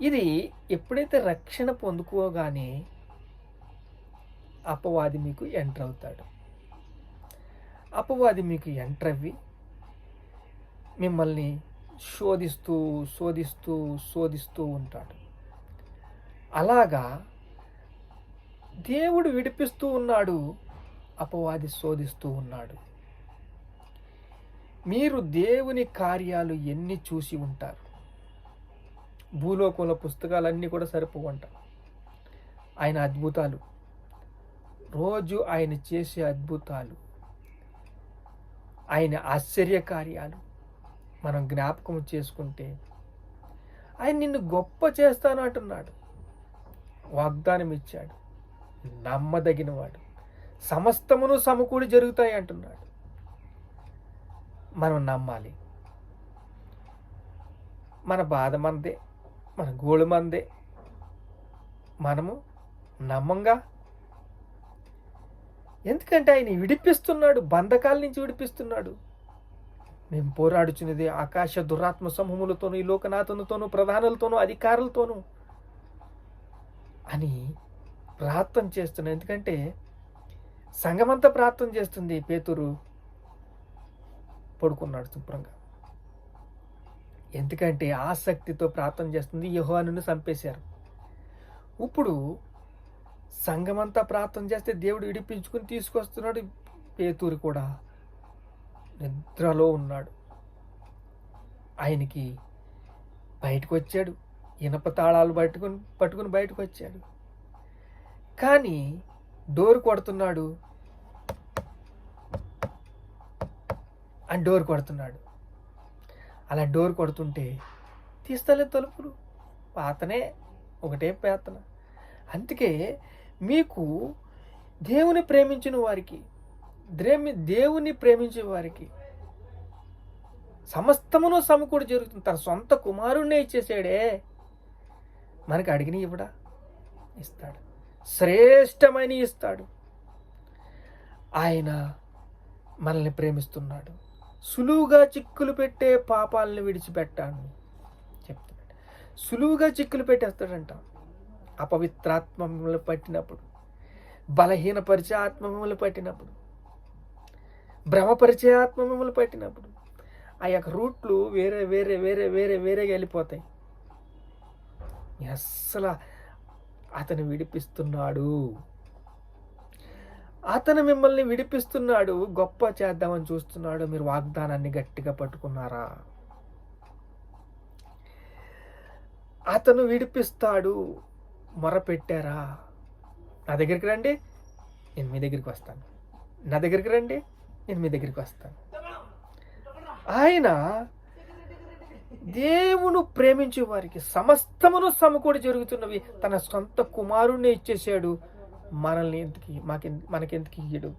ఇది ఎప్పుడైతే రక్షణ పొందుకోగానే అపవాది మీకు ఎంటర్ అవుతాడు. అపవాది మీకు ఎంటర్ అవ్వి మిమ్మల్ని శోధిస్తూ శోధిస్తూ శోధిస్తూ ఉంటాడు. అలాగా దేవుడు విడిపిస్తూ ఉన్నాడు, అపవాది శోధిస్తూ ఉన్నాడు. మీరు దేవుని కార్యాలు ఎన్ని చూసి ఉంటారు? భూలోకంలో పుస్తకాలన్నీ కూడా సరిపోవంట. ఆయన అద్భుతాలు, రోజు ఆయన చేసే అద్భుతాలు, ఆయన ఆశ్చర్య కార్యాలు మనం జ్ఞాపకం చేసుకుంటే ఆయన నిన్ను గొప్ప చేస్తాను అంటున్నాడు. వాగ్దానం ఇచ్చాడు. నమ్మదగినవాడు. సమస్తమును సమకూడి జరుగుతాయి అంటున్నాడు. మనం నమ్మాలి. మన బాధ మనదే, మన గోಳು మనదే. మనము నమ్మంగా. ఎందుకంటే ఆయన విడిపిస్తున్నాడు, బంధకాల నుంచి విడిపిస్తున్నాడు. మేము పోరాడుచున్నది ఆకాశ దురాత్మ సమూహములతోనూ, ఈ లోకనాథులతోనూ, ప్రధానులతోనూ, అధికారులతోనూ అని ప్రార్థన చేస్తున్నాం. ఎందుకంటే సంఘమంతా ప్రార్థన చేస్తుంది. పేతురు పడుకున్నాడు శుభ్రంగా. ఎందుకంటే ఆసక్తితో ప్రార్థన చేస్తుంది. యోహానును చంపేశారు. ఇప్పుడు సంఘమంతా ప్రార్థన చేస్తే దేవుడు విడిపించుకుని తీసుకొస్తున్నాడు. పేతురు కూడా నిద్రలో ఉన్నాడు. ఆయనకి బయటకు వచ్చాడు. ఇనప తాళాలు పట్టుకుని బయటకు వచ్చాడు. కానీ డోర్ కొడుతున్నాడు అని డోర్ కొడుతున్నాడు. అలా డోర్ కొడుతుంటే తీస్తలే తలుపులు. పాతనే, ఒకటే పేతన. అందుకే మీకు దేవుని ప్రేమించిన వారికి, దేవుని ప్రేమించే వారికి సమస్తమును సమకూడి జరుగుతుంది. తన సొంత కుమారుణ్ణే ఇచ్చేసాడే. మనకి అడిగిన ఇవ్వడా? ఇస్తాడు. శ్రేష్టమైన ఇస్తాడు. ఆయన మనల్ని ప్రేమిస్తున్నాడు. సులువుగా చిక్కులు పెట్టే పాపాలను విడిచిపెట్టాను చెప్తున్నాడు. సులువుగా చిక్కులు పెట్టేస్తాడంట. అపవిత్రాత్మ మిమ్మల్ని పట్టినప్పుడు, బలహీనపరిచే ఆత్మ మిమ్మల్ని పట్టినప్పుడు, భ్రమపరిచే ఆత్మ మిమ్మల్ని పట్టినప్పుడు ఆ యొక్క రూట్లు వేరే వేరే వేరే వేరే వేరేగా వెళ్ళిపోతాయి. అస్సలు అతను విడిపిస్తున్నాడు. అతను మిమ్మల్ని విడిపిస్తున్నాడు. గొప్ప చేద్దామని చూస్తున్నాడు. మీరు వాగ్దానాన్ని గట్టిగా పట్టుకున్నారా? అతను విడిపిస్తాడు. మొరపెట్టారా? నా దగ్గరికి రండి, నేను మీ దగ్గరికి వస్తాను. నా దగ్గరికి రండి, నేను మీ దగ్గరికి వస్తాను. ఆయన దేవుడు ప్రేమించే వారికి సమస్తమును సమకూడి జరుగుతున్నవి. తన సొంత కుమారుణ్ణి ఇచ్చేసాడు. మనల్ని మనకెందుకు ఇయ్యడు?